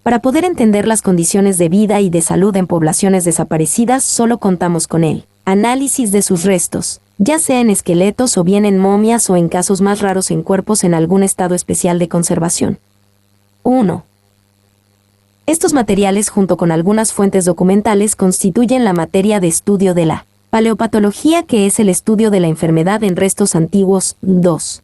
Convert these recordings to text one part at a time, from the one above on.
Para poder entender las condiciones de vida y de salud en poblaciones desaparecidas, solo contamos con el análisis de sus restos, ya sea en esqueletos o bien en momias o en casos más raros en cuerpos en algún estado especial de conservación. 1. Estos materiales, junto con algunas fuentes documentales, constituyen la materia de estudio de la paleopatología, que es el estudio de la enfermedad en restos antiguos. 2.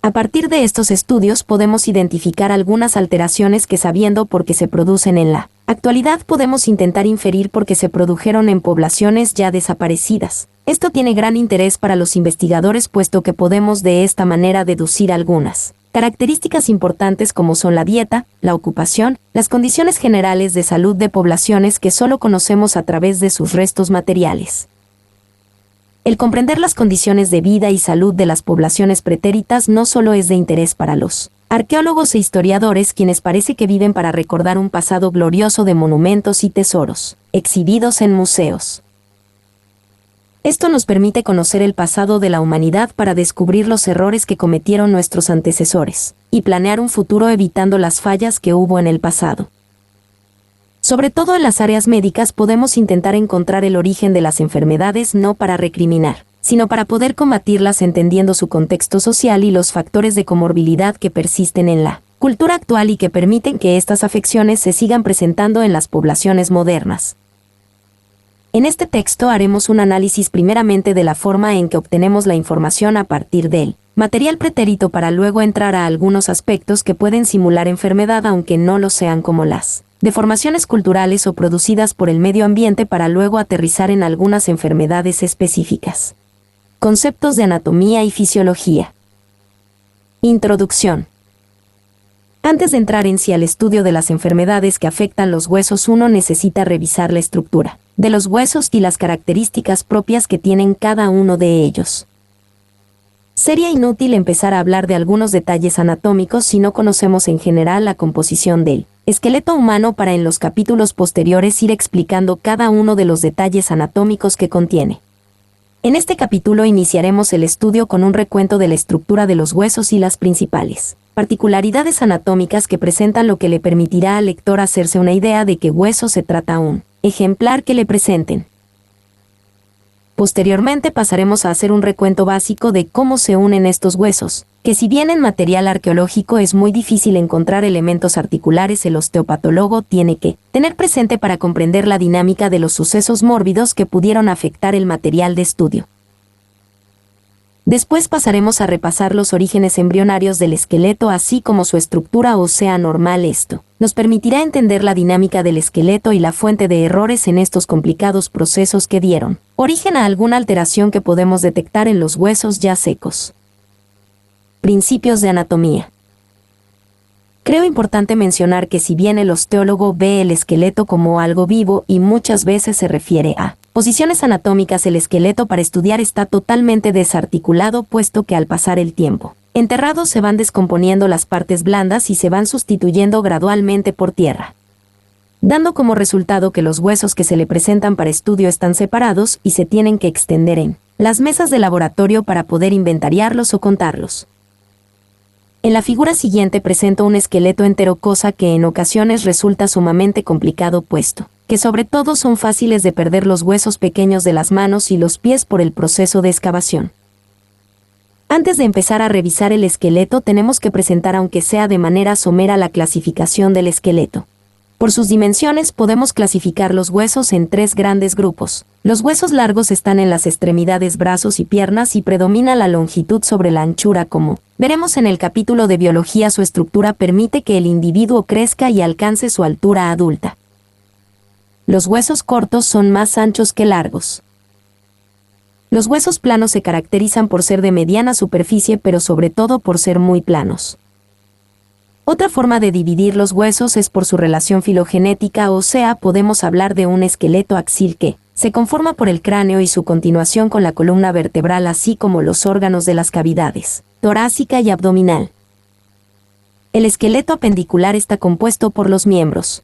A partir de estos estudios podemos identificar algunas alteraciones que, sabiendo por qué se producen en la actualidad, podemos intentar inferir por qué se produjeron en poblaciones ya desaparecidas. Esto tiene gran interés para los investigadores, puesto que podemos de esta manera deducir algunas características importantes como son la dieta, la ocupación, las condiciones generales de salud de poblaciones que solo conocemos a través de sus restos materiales. El comprender las condiciones de vida y salud de las poblaciones pretéritas no solo es de interés para los arqueólogos e historiadores, quienes parece que viven para recordar un pasado glorioso de monumentos y tesoros, exhibidos en museos. Esto nos permite conocer el pasado de la humanidad para descubrir los errores que cometieron nuestros antecesores, y planear un futuro evitando las fallas que hubo en el pasado. Sobre todo en las áreas médicas podemos intentar encontrar el origen de las enfermedades, no para recriminar, sino para poder combatirlas entendiendo su contexto social y los factores de comorbilidad que persisten en la cultura actual y que permiten que estas afecciones se sigan presentando en las poblaciones modernas. En este texto haremos un análisis primeramente de la forma en que obtenemos la información a partir del material pretérito, para luego entrar a algunos aspectos que pueden simular enfermedad aunque no lo sean, como las deformaciones culturales o producidas por el medio ambiente, para luego aterrizar en algunas enfermedades específicas. Conceptos de anatomía y fisiología. Introducción. Antes de entrar en sí al estudio de las enfermedades que afectan los huesos, uno necesita revisar la estructura de los huesos y las características propias que tienen cada uno de ellos. Sería inútil empezar a hablar de algunos detalles anatómicos si no conocemos en general la composición del esqueleto humano, para en los capítulos posteriores ir explicando cada uno de los detalles anatómicos que contiene. En este capítulo iniciaremos el estudio con un recuento de la estructura de los huesos y las principales particularidades anatómicas que presentan, lo que le permitirá al lector hacerse una idea de qué hueso se trata un ejemplar que le presenten. Posteriormente pasaremos a hacer un recuento básico de cómo se unen estos huesos, que si bien en material arqueológico es muy difícil encontrar elementos articulares, el osteopatólogo tiene que tener presente para comprender la dinámica de los sucesos mórbidos que pudieron afectar el material de estudio. Después pasaremos a repasar los orígenes embrionarios del esqueleto, así como su estructura ósea normal. Esto nos permitirá entender la dinámica del esqueleto y la fuente de errores en estos complicados procesos que dieron origen a alguna alteración que podemos detectar en los huesos ya secos. Principios de anatomía. Creo importante mencionar que si bien el osteólogo ve el esqueleto como algo vivo y muchas veces se refiere a posiciones anatómicas, el esqueleto para estudiar está totalmente desarticulado, puesto que al pasar el tiempo enterrado se van descomponiendo las partes blandas y se van sustituyendo gradualmente por tierra, dando como resultado que los huesos que se le presentan para estudio están separados y se tienen que extender en las mesas de laboratorio para poder inventariarlos o contarlos. En la figura siguiente presento un esqueleto entero, cosa que en ocasiones resulta sumamente complicado, puesto que sobre todo son fáciles de perder los huesos pequeños de las manos y los pies por el proceso de excavación. Antes de empezar a revisar el esqueleto, tenemos que presentar, aunque sea de manera somera, la clasificación del esqueleto. Por sus dimensiones podemos clasificar los huesos en tres grandes grupos. Los huesos largos están en las extremidades, brazos y piernas, y predomina la longitud sobre la anchura. Como veremos en el capítulo de biología, su estructura permite que el individuo crezca y alcance su altura adulta. Los huesos cortos son más anchos que largos. Los huesos planos se caracterizan por ser de mediana superficie, pero sobre todo por ser muy planos. Otra forma de dividir los huesos es por su relación filogenética, o sea, podemos hablar de un esqueleto axil que se conforma por el cráneo y su continuación con la columna vertebral, así como los órganos de las cavidades torácica y abdominal. El esqueleto apendicular está compuesto por los miembros.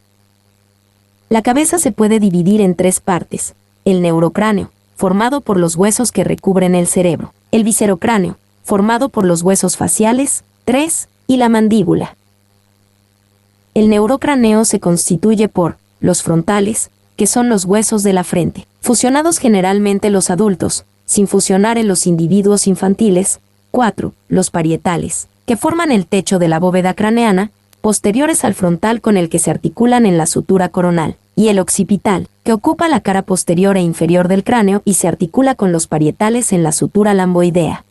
La cabeza se puede dividir en tres partes: el neurocráneo, formado por los huesos que recubren el cerebro; el viscerocráneo, formado por los huesos faciales, 3, y la mandíbula. El neurocráneo se constituye por los frontales, que son los huesos de la frente, fusionados generalmente los adultos, sin fusionar en los individuos infantiles. 4. Los parietales, que forman el techo de la bóveda craneana, posteriores al frontal con el que se articulan en la sutura coronal, y el occipital, que ocupa la cara posterior e inferior del cráneo y se articula con los parietales en la sutura lamboidea.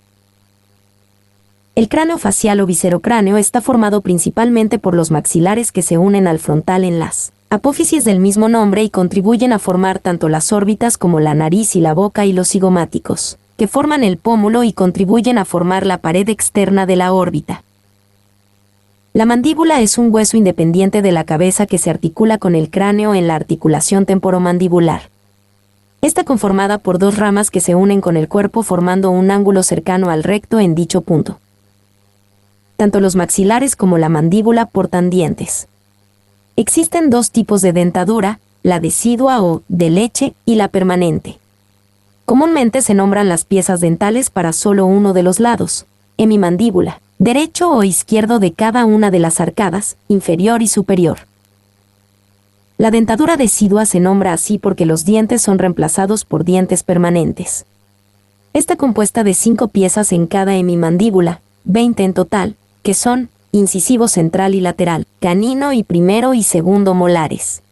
El cráneo facial o viscerocráneo está formado principalmente por los maxilares que se unen al frontal en las apófisis del mismo nombre y contribuyen a formar tanto las órbitas como la nariz y la boca, y los cigomáticos, que forman el pómulo y contribuyen a formar la pared externa de la órbita. La mandíbula es un hueso independiente de la cabeza que se articula con el cráneo en la articulación temporomandibular. Está conformada por dos ramas que se unen con el cuerpo formando un ángulo cercano al recto en dicho punto. Tanto los maxilares como la mandíbula portan dientes. Existen dos tipos de dentadura, la decidua o de leche y la permanente. Comúnmente se nombran las piezas dentales para solo uno de los lados, hemimandíbula, derecho o izquierdo de cada una de las arcadas, inferior y superior. La dentadura decidua se nombra así porque los dientes son reemplazados por dientes permanentes. Está compuesta de 5 piezas en cada hemimandíbula, 20 en total, que son incisivo central y lateral, canino y primero y segundo molares.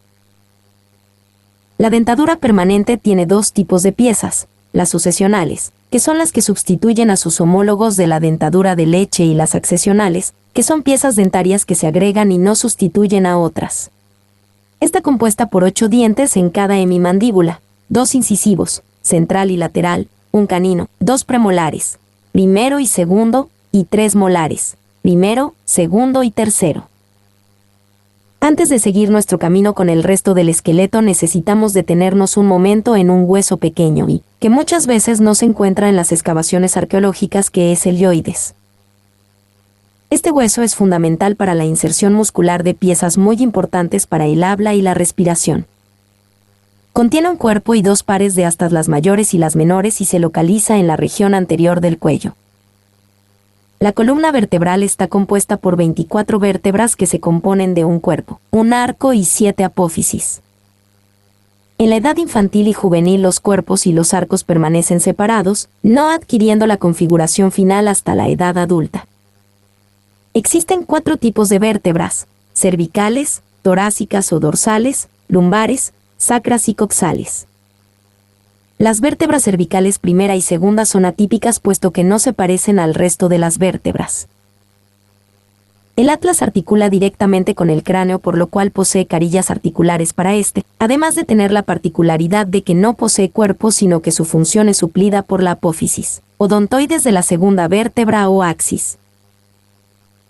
La dentadura permanente tiene 2 tipos de piezas, las sucesionales, que son las que sustituyen a sus homólogos de la dentadura de leche, y las accesionales, que son piezas dentarias que se agregan y no sustituyen a otras. Está compuesta por 8 dientes en cada hemimandíbula, 2 incisivos, central y lateral, un canino, 2 premolares, primero y segundo, y 3 molares, primero, segundo y tercero. Antes de seguir nuestro camino con el resto del esqueleto necesitamos detenernos un momento en un hueso pequeño y que muchas veces no se encuentra en las excavaciones arqueológicas, que es el hioides. Este hueso es fundamental para la inserción muscular de piezas muy importantes para el habla y la respiración. Contiene un cuerpo y 2 pares de astas, las mayores y las menores, y se localiza en la región anterior del cuello. La columna vertebral está compuesta por 24 vértebras que se componen de un cuerpo, un arco y 7 apófisis. En la edad infantil y juvenil los cuerpos y los arcos permanecen separados, no adquiriendo la configuración final hasta la edad adulta. Existen 4 tipos de vértebras: cervicales, torácicas o dorsales, lumbares, sacras y coxales. Las vértebras cervicales primera y segunda son atípicas puesto que no se parecen al resto de las vértebras. El atlas articula directamente con el cráneo, por lo cual posee carillas articulares para este, además de tener la particularidad de que no posee cuerpo, sino que su función es suplida por la apófisis, odontoides de la segunda vértebra o axis.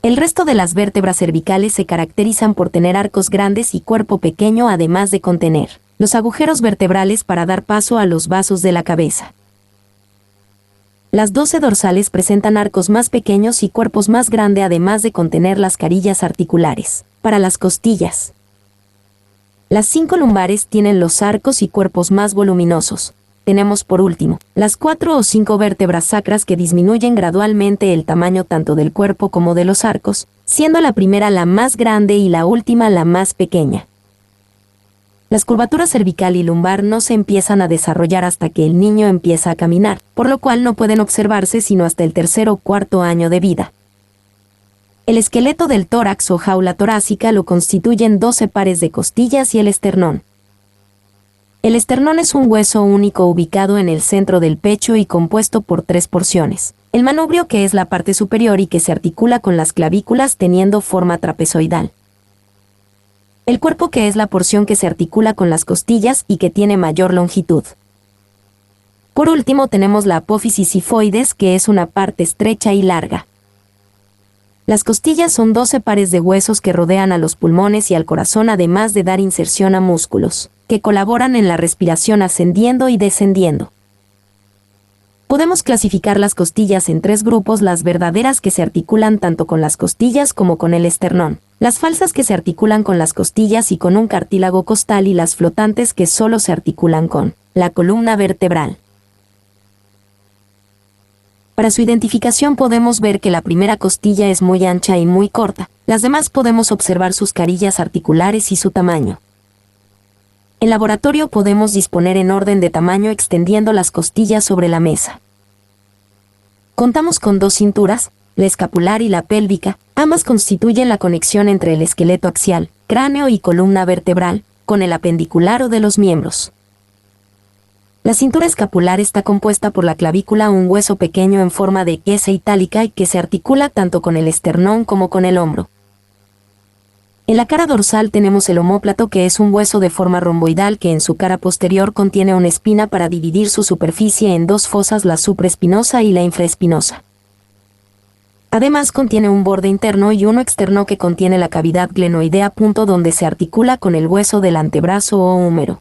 El resto de las vértebras cervicales se caracterizan por tener arcos grandes y cuerpo pequeño, además de contener los agujeros vertebrales para dar paso a los vasos de la cabeza. Las 12 dorsales presentan arcos más pequeños y cuerpos más grandes, además de contener las carillas articulares para las costillas. Las 5 lumbares tienen los arcos y cuerpos más voluminosos. Tenemos por último las 4 o 5 vértebras sacras, que disminuyen gradualmente el tamaño tanto del cuerpo como de los arcos, siendo la primera la más grande y la última la más pequeña. Las curvaturas cervical y lumbar no se empiezan a desarrollar hasta que el niño empieza a caminar, por lo cual no pueden observarse sino hasta el 3er o 4er año de vida. El esqueleto del tórax o jaula torácica lo constituyen 12 pares de costillas y el esternón. El esternón es un hueso único ubicado en el centro del pecho y compuesto por 3 porciones. El manubrio, que es la parte superior y que se articula con las clavículas teniendo forma trapezoidal. El cuerpo, que es la porción que se articula con las costillas y que tiene mayor longitud. Por último tenemos la apófisis sifoides, que es una parte estrecha y larga. Las costillas son 12 pares de huesos que rodean a los pulmones y al corazón, además de dar inserción a músculos, que colaboran en la respiración ascendiendo y descendiendo. Podemos clasificar las costillas en 3 grupos: las verdaderas, que se articulan tanto con las costillas como con el esternón; las falsas, que se articulan con las costillas y con un cartílago costal; y las flotantes, que solo se articulan con la columna vertebral. Para su identificación podemos ver que la primera costilla es muy ancha y muy corta, las demás podemos observar sus carillas articulares y su tamaño. En laboratorio podemos disponer en orden de tamaño extendiendo las costillas sobre la mesa. Contamos con dos cinturas, la escapular y la pélvica, ambas constituyen la conexión entre el esqueleto axial, cráneo y columna vertebral, con el apendicular o de los miembros. La cintura escapular está compuesta por la clavícula, un hueso pequeño en forma de S itálica y que se articula tanto con el esternón como con el hombro. En la cara dorsal tenemos el omóplato, que es un hueso de forma romboidal que en su cara posterior contiene una espina para dividir su superficie en dos fosas, la supraespinosa y la infraespinosa. Además contiene un borde interno y uno externo que contiene la cavidad glenoidea, punto donde se articula con el hueso del antebrazo o húmero.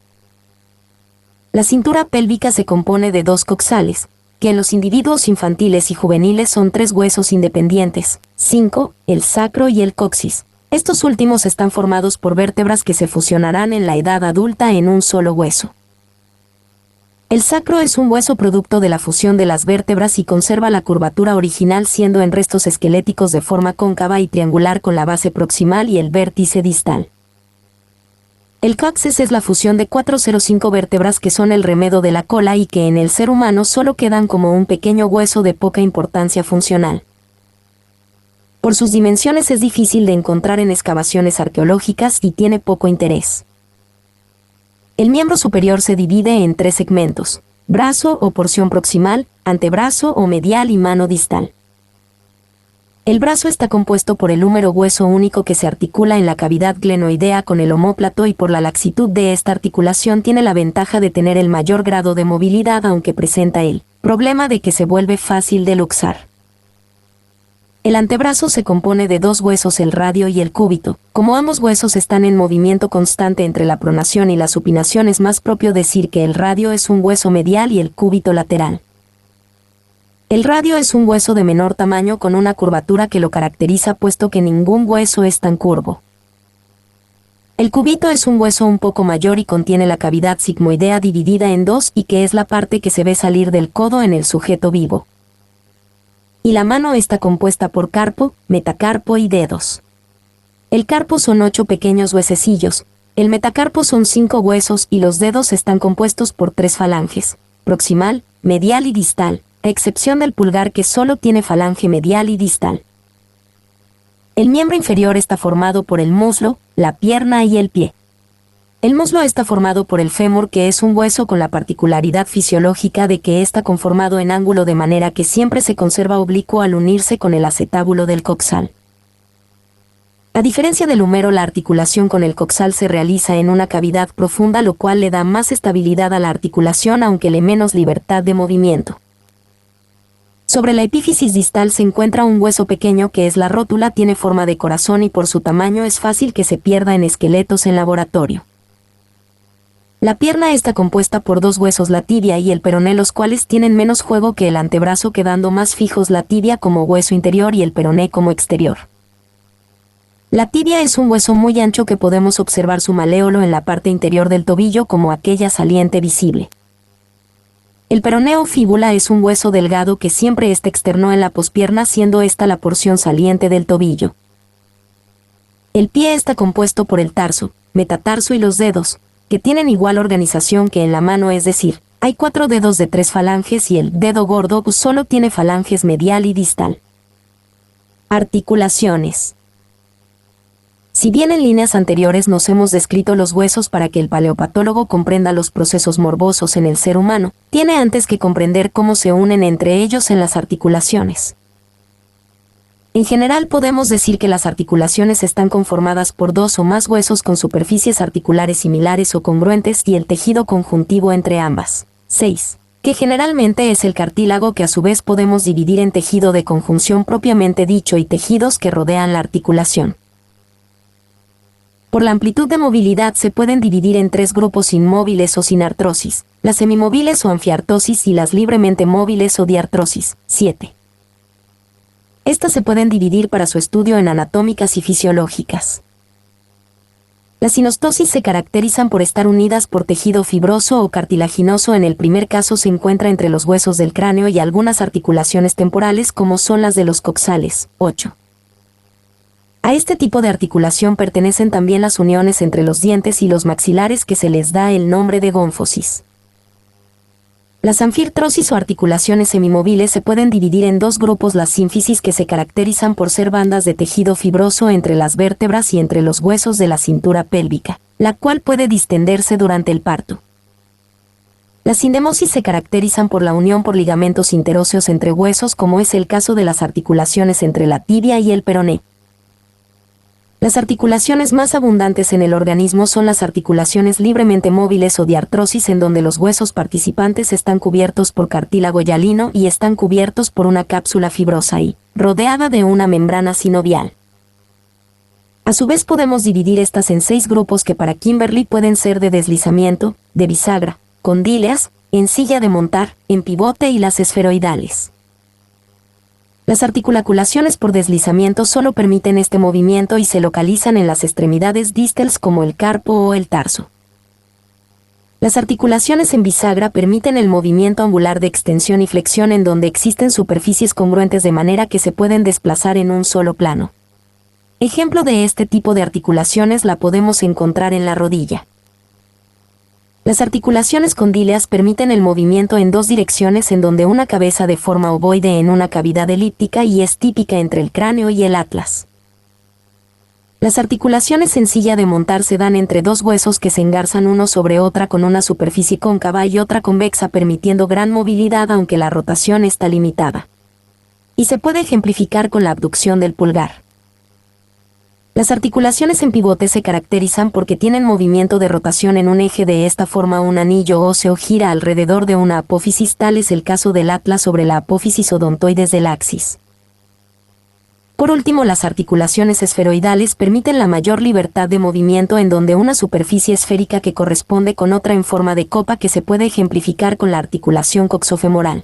La cintura pélvica se compone de dos coxales, que en los individuos infantiles y juveniles son tres huesos independientes, 5, el sacro y el coxis. Estos últimos están formados por vértebras que se fusionarán en la edad adulta en un solo hueso. El sacro es un hueso producto de la fusión de las vértebras y conserva la curvatura original, siendo en restos esqueléticos de forma cóncava y triangular con la base proximal y el vértice distal. El coxis es la fusión de 405 vértebras que son el remedo de la cola y que en el ser humano solo quedan como un pequeño hueso de poca importancia funcional. Por sus dimensiones es difícil de encontrar en excavaciones arqueológicas y tiene poco interés. El miembro superior se divide en tres segmentos: brazo o porción proximal, antebrazo o medial y mano distal. El brazo está compuesto por el húmero, hueso único que se articula en la cavidad glenoidea con el omóplato, y por la laxitud de esta articulación tiene la ventaja de tener el mayor grado de movilidad, aunque presenta el problema de que se vuelve fácil de luxar. El antebrazo se compone de dos huesos, el radio y el cúbito. Como ambos huesos están en movimiento constante entre la pronación y la supinación, es más propio decir que el radio es un hueso medial y el cúbito lateral. El radio es un hueso de menor tamaño con una curvatura que lo caracteriza, puesto que ningún hueso es tan curvo. El cúbito es un hueso un poco mayor y contiene la cavidad sigmoidea dividida en dos, y que es la parte que se ve salir del codo en el sujeto vivo. Y la mano está compuesta por carpo, metacarpo y dedos. El carpo son 8 pequeños huesecillos, el metacarpo son 5 huesos y los dedos están compuestos por 3 falanges, proximal, medial y distal, a excepción del pulgar que solo tiene falange medial y distal. El miembro inferior está formado por el muslo, la pierna y el pie. El muslo está formado por el fémur, que es un hueso con la particularidad fisiológica de que está conformado en ángulo, de manera que siempre se conserva oblicuo al unirse con el acetábulo del coxal. A diferencia del húmero, la articulación con el coxal se realiza en una cavidad profunda, lo cual le da más estabilidad a la articulación, aunque le menos libertad de movimiento. Sobre la epífisis distal se encuentra un hueso pequeño que es la rótula, tiene forma de corazón y por su tamaño es fácil que se pierda en esqueletos en laboratorio. La pierna está compuesta por dos huesos, la tibia y el peroné, los cuales tienen menos juego que el antebrazo, quedando más fijos la tibia como hueso interior y el peroné como exterior. La tibia es un hueso muy ancho que podemos observar su maléolo en la parte interior del tobillo como aquella saliente visible. El peroné o fíbula es un hueso delgado que siempre está externo en la pospierna, siendo esta la porción saliente del tobillo. El pie está compuesto por el tarso, metatarso y los dedos, que tienen igual organización que en la mano, es decir, hay 4 dedos de 3 falanges y el dedo gordo solo tiene falanges medial y distal. Articulaciones. Si bien en líneas anteriores nos hemos descrito los huesos para que el paleopatólogo comprenda los procesos morbosos en el ser humano, tiene antes que comprender cómo se unen entre ellos en las articulaciones. En general podemos decir que las articulaciones están conformadas por 2 o más huesos con superficies articulares similares o congruentes y el tejido conjuntivo entre ambas. 6. Que generalmente es el cartílago, que a su vez podemos dividir en tejido de conjunción propiamente dicho y tejidos que rodean la articulación. Por la amplitud de movilidad se pueden dividir en 3 grupos: inmóviles o sin artrosis, las semimóviles o anfiartosis y las libremente móviles o diartrosis. 7. Estas se pueden dividir para su estudio en anatómicas y fisiológicas. Las sinostosis se caracterizan por estar unidas por tejido fibroso o cartilaginoso. En el primer caso se encuentra entre los huesos del cráneo y algunas articulaciones temporales como son las de los coxales. 8. A este tipo de articulación pertenecen también las uniones entre los dientes y los maxilares que se les da el nombre de gónfosis. Las anfirtrosis o articulaciones semimóviles se pueden dividir en dos grupos: las sínfisis, que se caracterizan por ser bandas de tejido fibroso entre las vértebras y entre los huesos de la cintura pélvica, la cual puede distenderse durante el parto. Las sinemosis se caracterizan por la unión por ligamentos interóseos entre huesos, como es el caso de las articulaciones entre la tibia y el peroné. Las articulaciones más abundantes en el organismo son las articulaciones libremente móviles o diartrosis, en donde los huesos participantes están cubiertos por cartílago hialino y están cubiertos por una cápsula fibrosa y rodeada de una membrana sinovial. A su vez podemos dividir estas en 6 grupos que para Kimberly pueden ser de deslizamiento, de bisagra, condíleas, en silla de montar, en pivote y las esferoidales. Las articulaciones por deslizamiento solo permiten este movimiento y se localizan en las extremidades distales como el carpo o el tarso. Las articulaciones en bisagra permiten el movimiento angular de extensión y flexión, en donde existen superficies congruentes de manera que se pueden desplazar en un solo plano. Ejemplo de este tipo de articulaciones la podemos encontrar en la rodilla. Las articulaciones condíleas permiten el movimiento en dos direcciones, en donde una cabeza de forma ovoide en una cavidad elíptica y es típica entre el cráneo y el atlas. Las articulaciones en silla de montar se dan entre dos huesos que se engarzan uno sobre otra con una superficie cóncava y otra convexa, permitiendo gran movilidad aunque la rotación está limitada. Y se puede ejemplificar con la abducción del pulgar. Las articulaciones en pivote se caracterizan porque tienen movimiento de rotación en un eje. De esta forma un anillo óseo gira alrededor de una apófisis, tal es el caso del atlas sobre la apófisis odontoides del axis. Por último, las articulaciones esferoidales permiten la mayor libertad de movimiento, en donde una superficie esférica que corresponde con otra en forma de copa, que se puede ejemplificar con la articulación coxofemoral.